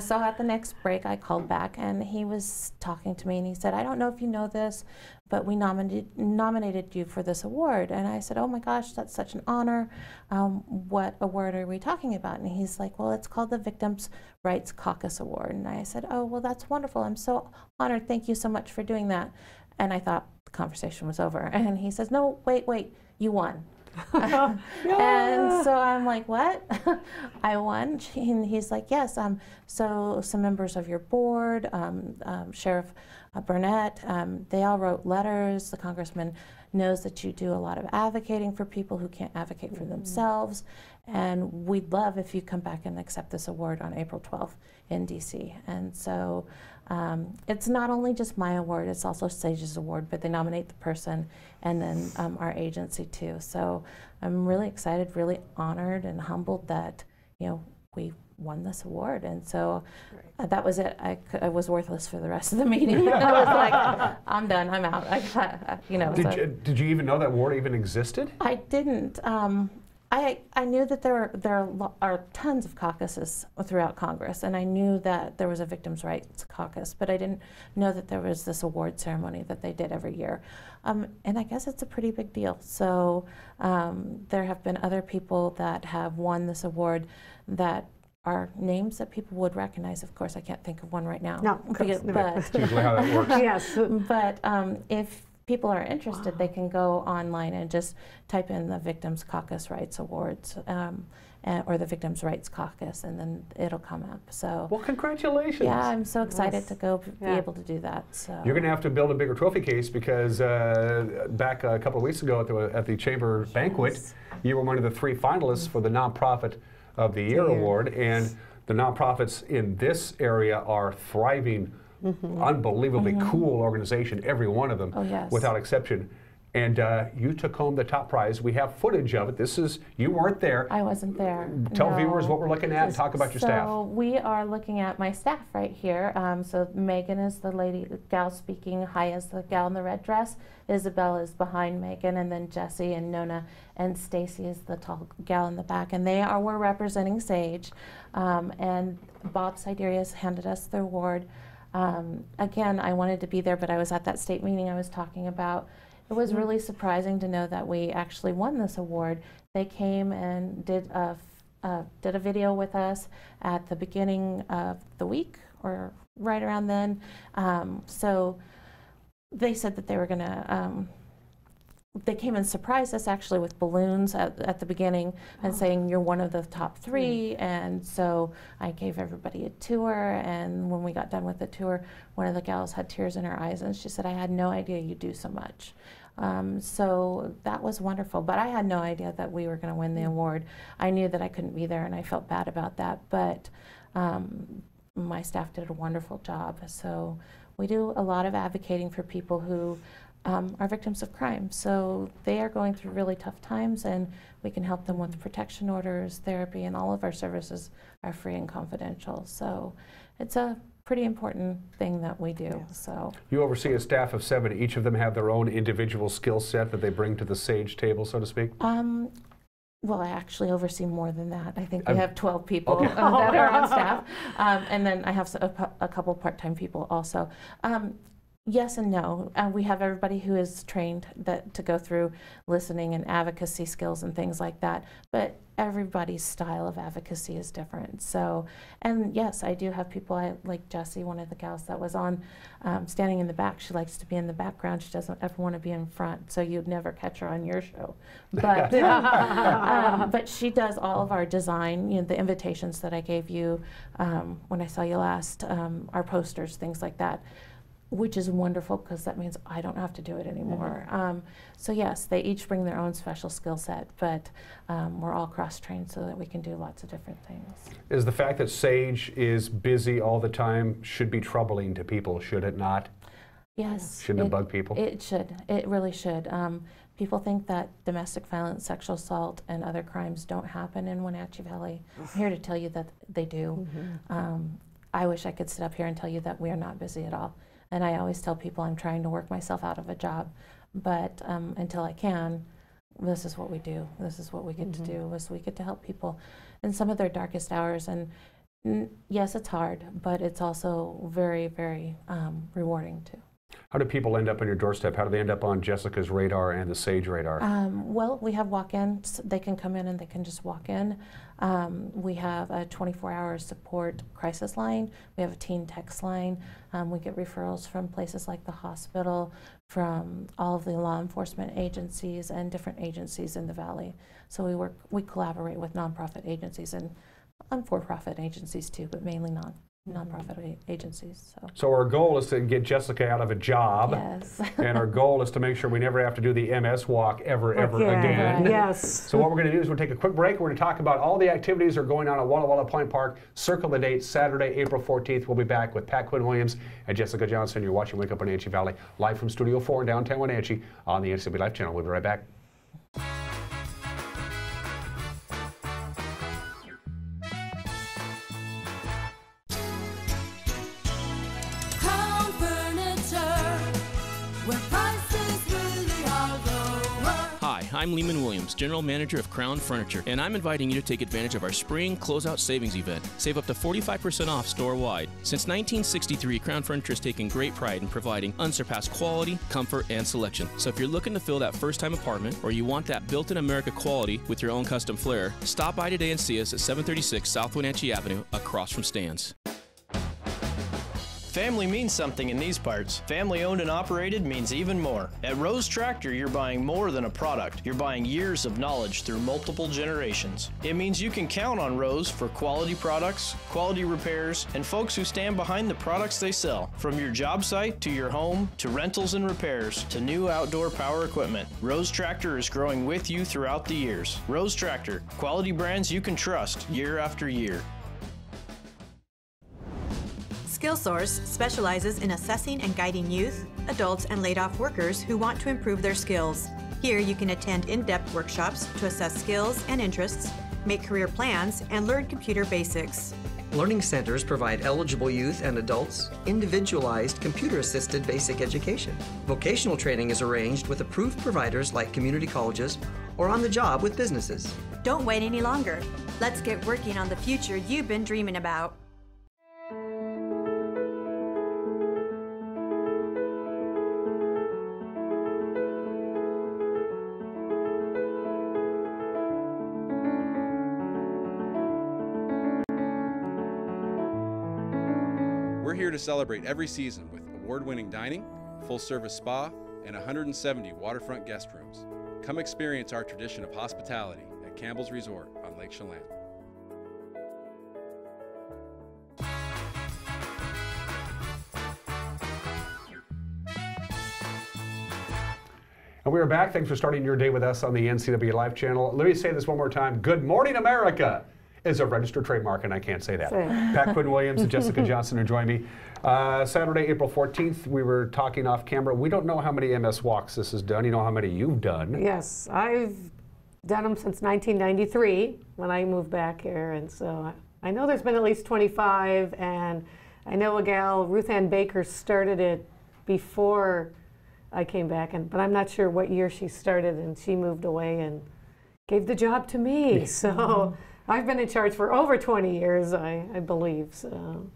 So at the next break, I called back, and he was talking to me, and he said, "I don't know if you know this, but we nominated you for this award." And I said, "Oh my gosh, that's such an honor. What award are we talking about?" And he's like, "Well, it's called the Victims' Rights Caucus Award." And I said, "Oh, well, that's wonderful. I'm so honored. Thank you so much for doing that." And I thought the conversation was over. And he says, "No, wait, you won." And so I'm like, "What?" I won? And he's like, "Yes, so some members of your board, Sheriff Burnett, they all wrote letters. The congressman knows that you do a lot of advocating for people who can't advocate for themselves, and we'd love if you come back and accept this award on April 12th in DC." And so it's not only just my award, it's also SAGE's award, but they nominate the person and then our agency too. So I'm really excited, really honored and humbled that, we won this award. And so that was it. I was worthless for the rest of the meeting. I was like, I'm done, I'm out. Did you even know that award even existed? I didn't. I knew that there are tons of caucuses throughout Congress, and I knew that there was a Victims' Rights Caucus, but I didn't know that there was this award ceremony that they did every year. And I guess it's a pretty big deal. So there have been other people that have won this award that are names that people would recognize. Of course, I can't think of one right now. No, of course, but that's usually how that works. Yes. But if people are interested, they can go online and just type in the Victims' Caucus Rights Awards or the Victims' Rights Caucus, and then it'll come up. So, well, congratulations. Yeah, I'm so excited to go be able to do that. So you're going to have to build a bigger trophy case, because back a couple of weeks ago at the Chamber banquet, you were one of the 3 finalists for the Nonprofit of the Year award, and the nonprofits in this area are thriving. Unbelievably cool organization, every one of them, without exception. And you took home the top prize. We have footage of it. You weren't there. I wasn't there. Tell no. viewers what we're looking at and talk about your staff. So we are looking at my staff right here. So Megan is the gal speaking. Hi is the gal in the red dress. Isabel is behind Megan, and then Jessie and Nona and Stacy is the tall gal in the back. And we're representing Sage. And Bob Siderius handed us the award. Again, I wanted to be there, but I was at that state meeting I was talking about. It was really surprising to know that we actually won this award. They came and did a video with us at the beginning of the week, or right around then. So they said that they were going to, they came and surprised us actually with balloons at the beginning and saying, you're one of the top 3. And so I gave everybody a tour, and when we got done with the tour, one of the gals had tears in her eyes, and she said, I had no idea you do so much. So that was wonderful, but I had no idea that we were going to win the award. I knew that I couldn't be there, and I felt bad about that, but my staff did a wonderful job. So we do a lot of advocating for people who are victims of crime. So they are going through really tough times, and we can help them with protection orders, therapy, and all of our services are free and confidential. So it's a pretty important thing that we do. So you oversee a staff of 7. Each of them have their own individual skill set that they bring to the Sage table, so to speak? Well, I actually oversee more than that. I think we have 12 people okay. that are on staff, and then I have a couple part-time people also. Yes and no. We have everybody who is trained to go through listening and advocacy skills and things like that, but everybody's style of advocacy is different. So, and yes, I do have people like Jessie, one of the gals that was on, standing in the back. She likes to be in the background. She doesn't ever want to be in front, so you'd never catch her on your show. But, but she does all of our design, the invitations that I gave you when I saw you last, our posters, things like that, which is wonderful because that means I don't have to do it anymore. So yes, they each bring their own special skill set, but we're all cross-trained so that we can do lots of different things. Is the fact that Sage is busy all the time should be troubling to people, should it not? Yes. Shouldn't it bug people? It should. It really should. People think that domestic violence, sexual assault, and other crimes don't happen in Wenatchee Valley. I'm here to tell you that they do. I wish I could sit up here and tell you that we are not busy at all. And I always tell people I'm trying to work myself out of a job, but until I can, this is what we do. This is what we get to do, is we get to help people in some of their darkest hours. And yes, it's hard, but it's also very, very rewarding too. How do people end up on your doorstep? How do they end up on Jessica's radar and the Sage radar? Well, we have walk-ins. They can come in and they can just walk in. We have a 24-hour support crisis line. We have a teen text line. We get referrals from places like the hospital, from all of the law enforcement agencies and different agencies in the Valley. So we collaborate with nonprofit agencies and for-profit agencies too, but mainly nonprofit agencies. So our goal is to get Jessica out of a job. Yes. And our goal is to make sure we never have to do the MS walk ever again. Yes. So what we're going to do is we'll take a quick break. We're going to talk about all the activities that are going on at Walla Walla Point Park. Circle the date, Saturday, April 14th. We'll be back with Pat Quinn Williams and Jessica Johnson. You're watching Wake Up Wenatchee Valley, live from Studio 4 in downtown Wenatchee on the NCW Life Channel. We'll be right back. I'm Lehman Williams, General Manager of Crown Furniture, and I'm inviting you to take advantage of our spring closeout savings event. Save up to 45% off store-wide. Since 1963, Crown Furniture has taken great pride in providing unsurpassed quality, comfort, and selection. So if you're looking to fill that first-time apartment, or you want that built-in America quality with your own custom flair, stop by today and see us at 736 South Wenatchee Avenue, across from Stan's. Family means something in these parts. Family owned and operated means even more. At Rose Tractor, you're buying more than a product. You're buying years of knowledge through multiple generations. It means you can count on Rose for quality products, quality repairs, and folks who stand behind the products they sell. From your job site to your home, to rentals and repairs, to new outdoor power equipment, Rose Tractor is growing with you throughout the years. Rose Tractor, quality brands you can trust year after year. SkillSource specializes in assessing and guiding youth, adults, and laid-off workers who want to improve their skills. Here you can attend in-depth workshops to assess skills and interests, make career plans, and learn computer basics. Learning centers provide eligible youth and adults individualized computer-assisted basic education. Vocational training is arranged with approved providers like community colleges or on the job with businesses. Don't wait any longer. Let's get working on the future you've been dreaming about. We're here to celebrate every season with award-winning dining, full-service spa, and 170 waterfront guest rooms. Come experience our tradition of hospitality at Campbell's Resort on Lake Chelan. And we are back. Thanks for starting your day with us on the NCW Live channel. Let me say this one more time. Good morning, America is a registered trademark, and I can't say that. Pat Quinn-Williams and Jessica Johnson are joining me. Saturday, April 14th, we were talking off camera. We don't know how many MS walks this has done. You know how many you've done. Yes, I've done them since 1993 when I moved back here, and so I know there's been at least 25, and I know a gal, Ruth Ann Baker, started it before I came back, but I'm not sure what year she started, and she moved away and gave the job to me. So I've been in charge for over 20 years, I believe. So.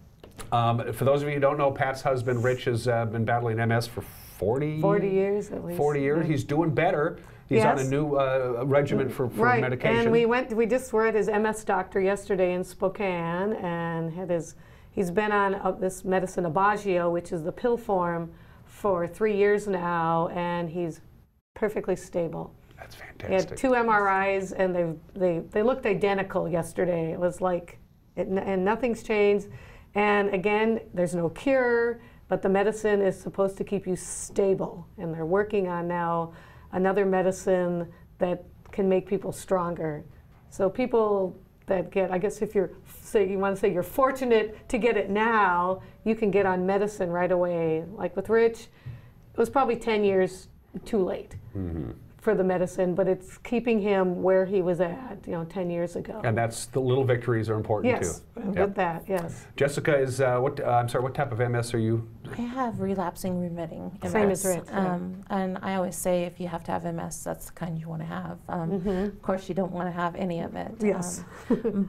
For those of you who don't know, Pat's husband, Rich, has been battling MS for 40 years at least. 40 years. Yeah. He's doing better. He's on a new regimen for medication. And we just were at his MS doctor yesterday in Spokane and he's been on this medicine Aubagio, which is the pill form, for 3 years now, and he's perfectly stable. That's fantastic. He had 2 MRIs, and they looked identical yesterday. It was like, and nothing's changed. And again, there's no cure, but the medicine is supposed to keep you stable. And they're working on now another medicine that can make people stronger. So people that get, I guess if you want to say you're fortunate to get it now, you can get on medicine right away. Like with Rich, it was probably 10 years too late. For the medicine, but it's keeping him where he was at, 10 years ago. And that's the little victories are important too. Yes, with that, yes. Jessica is I'm sorry, what type of MS are you? I have relapsing remitting MS. Same as Rich. And I always say if you have to have MS, that's the kind you want to have. Of course, you don't want to have any of it. Yes.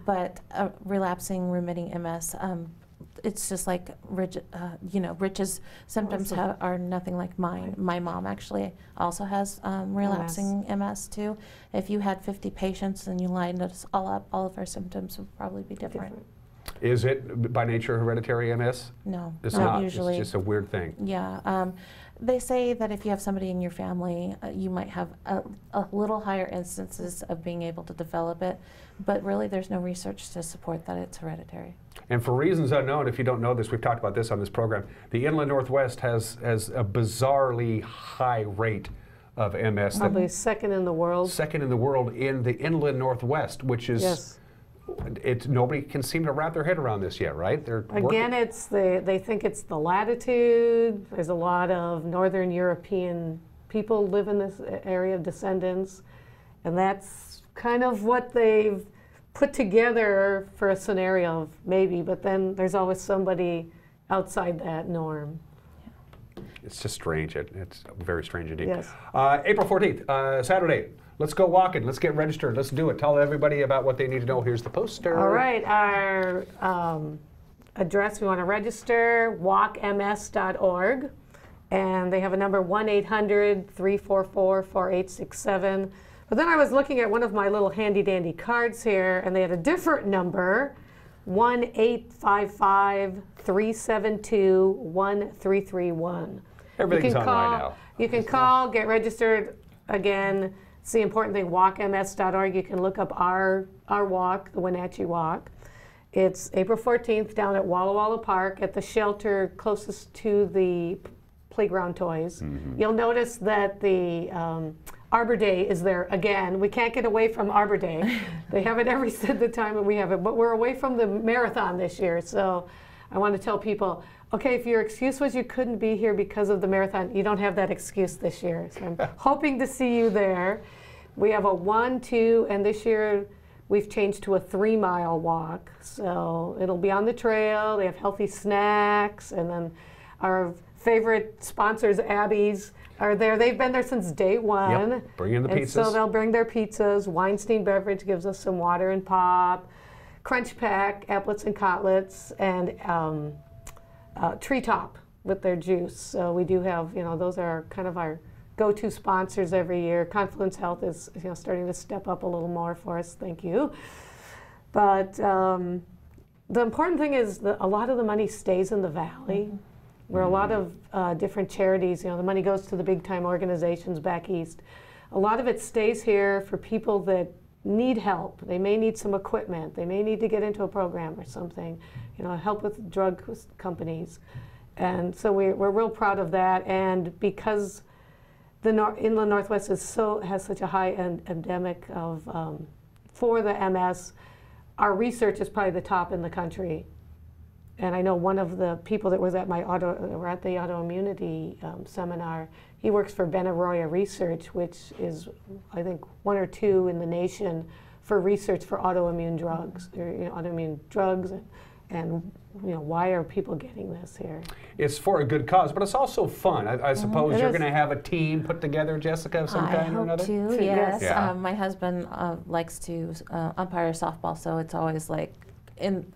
But relapsing remitting MS. It's just like Rich's symptoms are nothing like mine. My mom actually also has relapsing MS too. If you had 50 patients and you lined us all up, all of our symptoms would probably be different. Is it by nature hereditary MS? No, it's not not. usually. It's just a weird thing. Yeah. They say that if you have somebody in your family, you might have a little higher instances of being able to develop it, but really there's no research to support that it's hereditary. And for reasons unknown, if you don't know this, we've talked about this on this program, the Inland Northwest has a bizarrely high rate of MS. Probably second in the world. Second in the world in the Inland Northwest, which is, nobody can seem to wrap their head around this yet, right? Again, they think it's the latitude. There's a lot of Northern European people live in this area, descendants, and that's kind of what they've put together for a scenario of maybe, but then there's always somebody outside that norm. It's just strange. It's very strange indeed. Yes. April 14th, Saturday. Let's go walking. Let's get registered. Let's do it. Tell everybody about what they need to know. Here's the poster. All right. Our address, we want to register, walkms.org. And they have a number 1-800-344-4867. But then I was looking at one of my little handy-dandy cards here, and they had a different number, 1-855-372-1331. Everything's online now. You can call, get registered. Again, it's the important thing, walkms.org. You can look up our walk, the Wenatchee Walk. It's April 14th down at Walla Walla Park at the shelter closest to the playground toys. You'll notice that the Arbor Day is there again. We can't get away from Arbor Day. They have it every the time that we have it, but we're away from the marathon this year. So I want to tell people, okay, if your excuse was you couldn't be here because of the marathon, you don't have that excuse this year. So I'm hoping to see you there. We have a 1, 2, and this year we've changed to a 3-mile walk. So it'll be on the trail. They have healthy snacks, and then our favorite sponsors, Abby's, are there. They've been there since day one. Yep. Bring in the and pizzas. So they'll bring their pizzas. Weinstein Beverage gives us some water and pop. Crunch Pack, applets and cotlets, and Treetop with their juice. So we do have, those are kind of our go-to sponsors every year. Confluence Health is, starting to step up a little more for us. Thank you. But the important thing is that a lot of the money stays in the Valley, where a lot of different charities, the money goes to the big-time organizations back east. A lot of it stays here for people that need help. They may need some equipment. They may need to get into a program or something, help with drug companies. And so we're real proud of that. And because the Inland Northwest has such a high endemic of, for the MS, our research is probably the top in the country. And I know one of the people that was at the autoimmunity seminar, he works for Benaroya Research, which is, I think, 1 or 2 in the nation for research for autoimmune drugs, and why are people getting this here? It's for a good cause, but it's also fun. I suppose you're going to have a team put together, Jessica, of some kind or another? I hope to, yes. Yeah. My husband likes to umpire softball, so it's always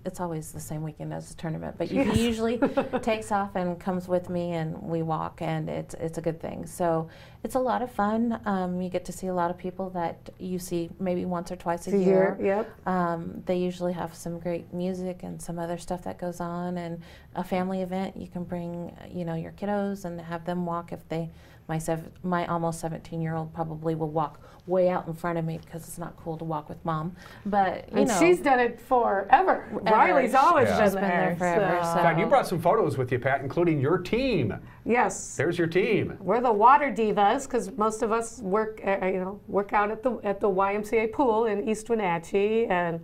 it's always the same weekend as the tournament, but he usually takes off and comes with me, and we walk, and it's a good thing. So it's a lot of fun. You get to see a lot of people that you see maybe once or twice a year. Yep. They usually have some great music and some other stuff that goes on, and a family event. You can bring your kiddos and have them walk if they. My almost 17-year-old probably will walk way out in front of me because it's not cool to walk with mom. But she's done it forever. Riley's always been there forever. So. God, you brought some photos with you, Pat, including your team. Yes. There's your team. We're the water divas because most of us work out at the YMCA pool in East Wenatchee, and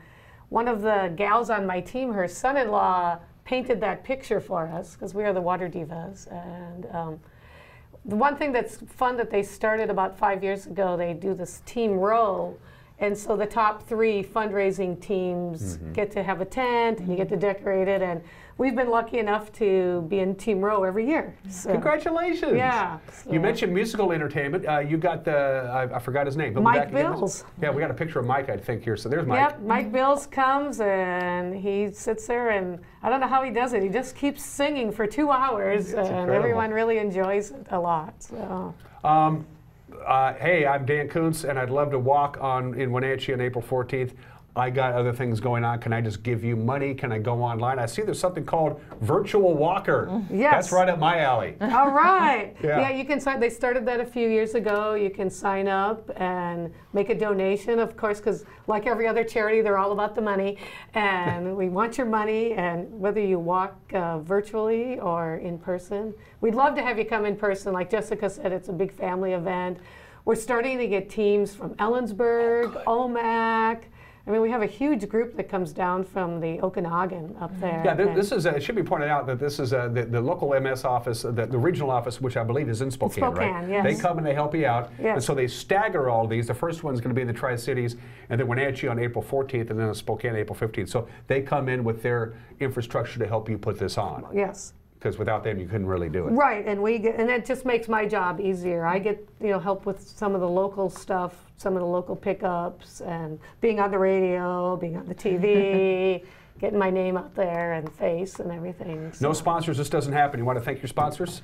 one of the gals on my team, her son-in-law, painted that picture for us because we are the water divas. And the one thing that's fun that they started about 5 years ago, they do this team row, and so the top 3 fundraising teams get to have a tent, and you get to decorate it, and we've been lucky enough to be in team row every year. So. Congratulations! Yeah. You mentioned musical entertainment. You got I forgot his name. Mike Bills. Yeah, we got a picture of Mike, I think, here. So there's Mike. Yep, Mike Bills comes and he sits there, and I don't know how he does it. He just keeps singing for 2 hours, and everyone really enjoys it a lot. So. Hey, I'm Dan Kuntz, and I'd love to walk in Wenatchee on April 14th. I got other things going on. Can I just give you money? Can I go online? I see there's something called Virtual Walker. Yes. That's right up my alley. All right. Yeah, you can sign. They started that a few years ago. You can sign up and make a donation, of course, because like every other charity, they're all about the money. And we want your money, and whether you walk virtually or in person. We'd love to have you come in person. Like Jessica said, it's a big family event. We're starting to get teams from Ellensburg, Omak. I mean, we have a huge group that comes down from the Okanagan up there. Yeah, this is, it should be pointed out that this is the local MS office, the regional office, which I believe is in Spokane, right? Yes. They come and they help you out. Yes. And so they stagger all these. The first one's going to be in the Tri-Cities, and then Wenatchee on April 14th, and then in Spokane April 15th. So they come in with their infrastructure to help you put this on. Yes. Because without them, you couldn't really do it. Right, and it just makes my job easier. I get help with some of the local stuff, some of the local pickups, and being on the radio, being on the TV, getting my name out there and face and everything. So. No sponsors. This doesn't happen. You want to thank your sponsors?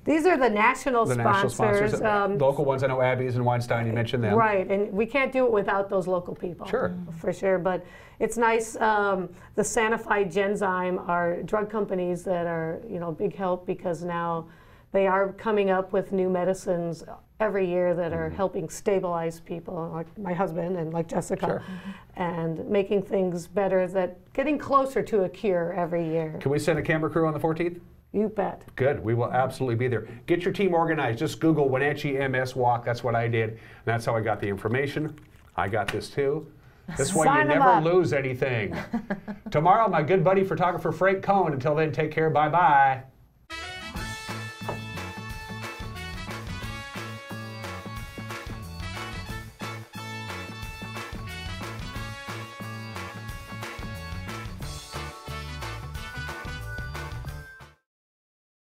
These are the national sponsors. Local ones, I know Abby's and Weinstein, you mentioned them. Right, and we can't do it without those local people. Sure. For sure, but it's nice. The Sanofi Genzyme are drug companies that are, big help because now they are coming up with new medicines every year that are helping stabilize people, like my husband and like Jessica, and making things better, getting closer to a cure every year. Can we send a camera crew on the 14th? You bet. Good. We will absolutely be there. Get your team organized. Just Google Wenatchee MS Walk. That's what I did. And that's how I got the information. I got this too. This way you never lose anything. Tomorrow, my good buddy photographer Frank Cohen. Until then, take care. Bye-bye.